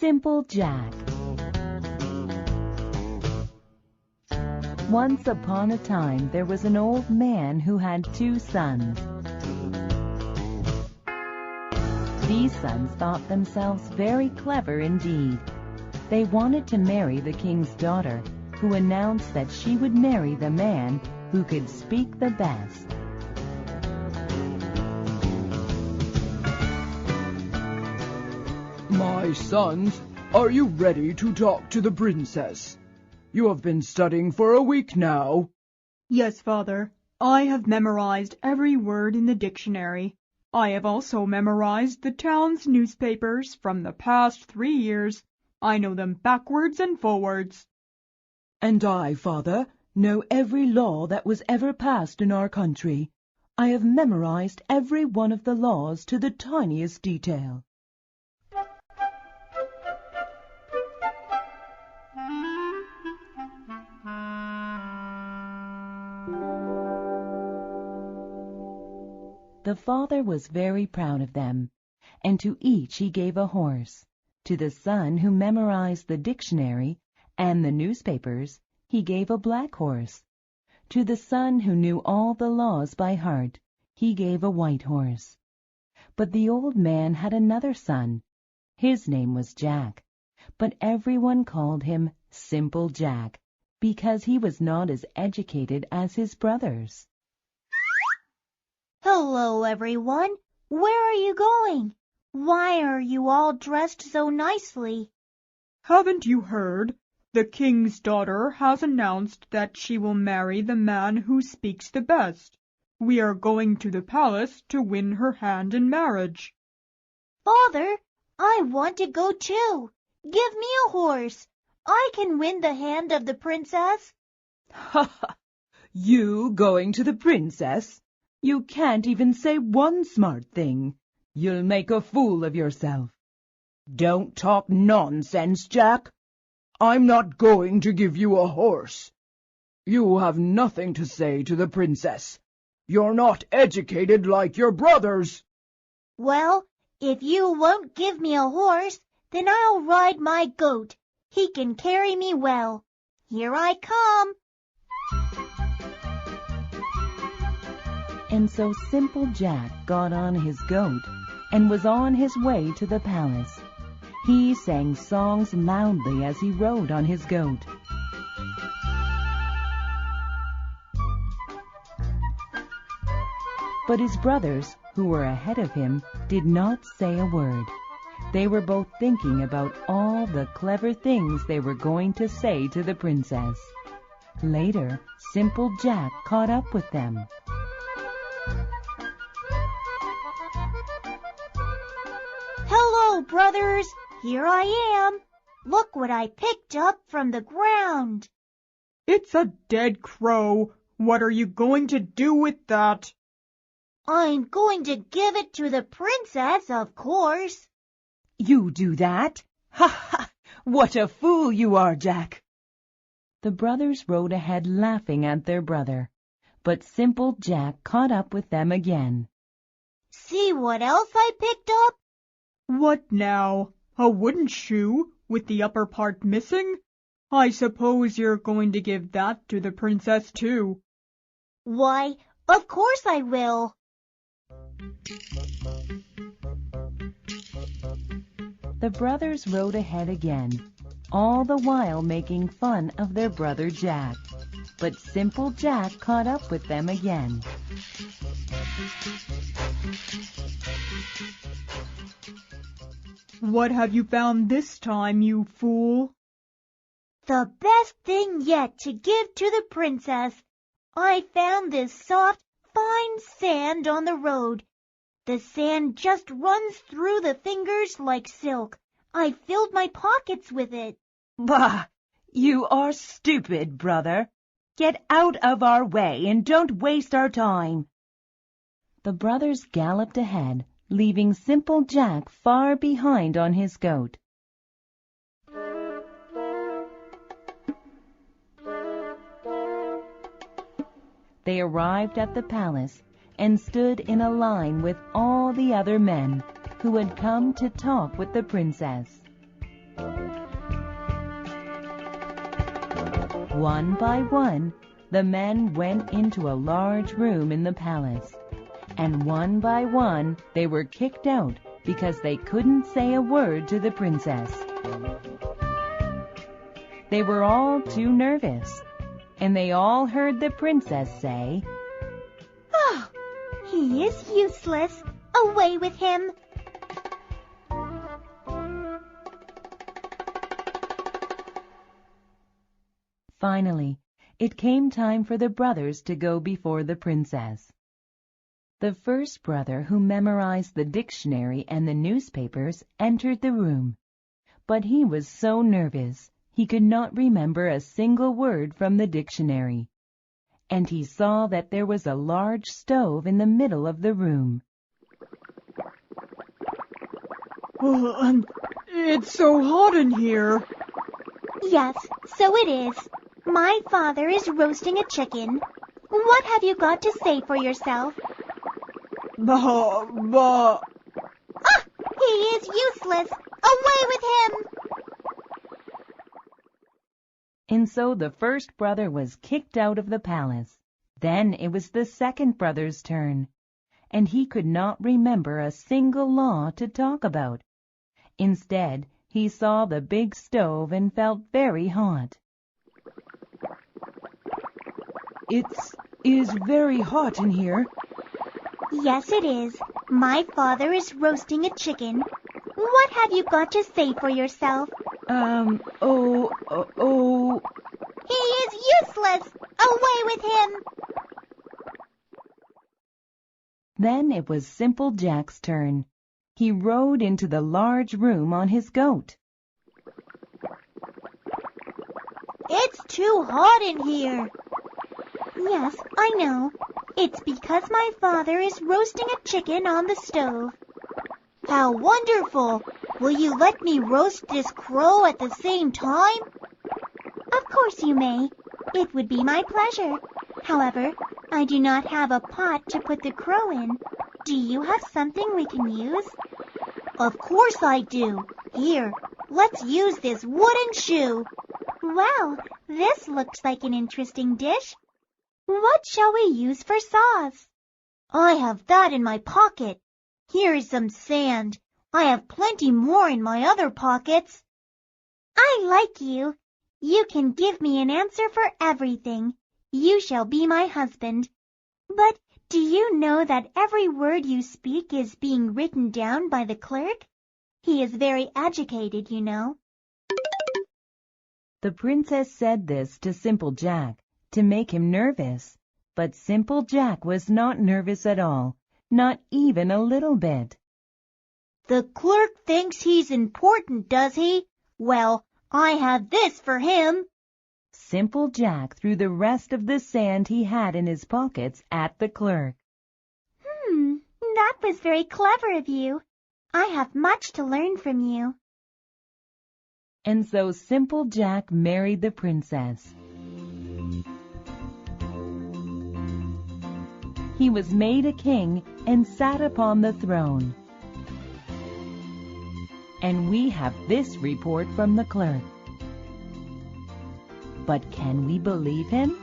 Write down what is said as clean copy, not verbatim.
Simple Jack. Once upon a time there was an old man who had 2 sons. These sons thought themselves very clever indeed. They wanted to marry the king's daughter, who announced that she would marry the man who could speak the best. My sons, are you ready to talk to the princess? You have been studying for a week now. Yes, Father. I have memorized every word in the dictionary. I have also memorized the town's newspapers from the past 3 years. I know them backwards and forwards. And I, Father, know every law that was ever passed in our country. I have memorized every one of the laws to the tiniest detail. The father was very proud of them, and to each he gave a horse. To the son who memorized the dictionary and the newspapers, he gave a black horse. To the son who knew all the laws by heart, he gave a white horse. But the old man had another son. His name was Jack, but everyone called him Simple Jack, because he was not as educated as his brothers. Hello, everyone. Where are you going? Why are you all dressed so nicely? Haven't you heard? The king's daughter has announced that she will marry the man who speaks the best. We are going to the palace to win her hand in marriage. Father, I want to go too. Give me a horse. I can win the hand of the princess. Ha ha! You going to the princess? You can't even say one smart thing. You'll make a fool of yourself. Don't talk nonsense, Jack. I'm not going to give you a horse. You have nothing to say to the princess. You're not educated like your brothers. Well, if you won't give me a horse, then I'll ride my goat. He can carry me well. Here I come. And so Simple Jack got on his goat and was on his way to the palace. He sang songs loudly as he rode on his goat. But his brothers, who were ahead of him, did not say a word. They were both thinking about all the clever things they were going to say to the princess. Later, Simple Jack caught up with them. Hello, brothers. Here I am. Look what I picked up from the ground. It's a dead crow. What are you going to do with that? I'm going to give it to the princess, of course. You do that? Ha ha! What a fool you are, Jack! The brothers rode ahead laughing at their brother, but Simple Jack caught up with them again. See what else I picked up? What now? A wooden shoe with the upper part missing? I suppose you're going to give that to the princess too. Why, of course I will. The brothers rode ahead again, all the while making fun of their brother Jack. But Simple Jack caught up with them again. What have you found this time, you fool? The best thing yet to give to the princess. I found this soft, fine sand on the road. The sand just runs through the fingers like silk. I filled my pockets with it. Bah! You are stupid, brother. Get out of our way and don't waste our time. The brothers galloped ahead, leaving Simple Jack far behind on his goat. They arrived at the palace and stood in a line with all the other men who had come to talk with the princess. One by one, the men went into a large room in the palace, and one by one they were kicked out because they couldn't say a word to the princess. They were all too nervous, and they all heard the princess say, "Oh, he is useless. Away with him." Finally, it came time for the brothers to go before the princess. The first brother, who memorized the dictionary and the newspapers, entered the room, but he was so nervous he could not remember a single word from the dictionary, and he saw that there was a large stove in the middle of the room. It's so hot in here. Yes, so it is. My father is roasting a chicken. What have you got to say for yourself? Bah. Ah! He is useless. Away with him! And so the first brother was kicked out of the palace. Then it was the second brother's turn, and he could not remember a single law to talk about. Instead, he saw the big stove and felt very hot. It is very hot in here. Yes, it is. My father is roasting a chicken. What have you got to say for yourself? He is useless. Away with him! Then it was Simple Jack's turn. He rode into the large room on his goat. It's too hot in here. Yes, I know. It's because my father is roasting a chicken on the stove. How wonderful! Will you let me roast this crow at the same time? Of course you may. It would be my pleasure. However, I do not have a pot to put the crow in. Do you have something we can use? Of course I do. Here, let's use this wooden shoe. Well, this looks like an interesting dish. What shall we use for sauce? I have that in my pocket. Here is some sand. I have plenty more in my other pockets. I like you. You can give me an answer for everything. You shall be my husband. But do you know that every word you speak is being written down by the clerk? He is very educated, you know. The princess said this to Simple Jack to make him nervous, but Simple Jack was not nervous at all, not even a little bit. The clerk thinks he's important, does he? Well, I have this for him. Simple Jack threw the rest of the sand he had in his pockets at the clerk. That was very clever of you. I have much to learn from you. And so Simple Jack married the princess. He was made a king and sat upon the throne. And we have this report from the clerk. But can we believe him?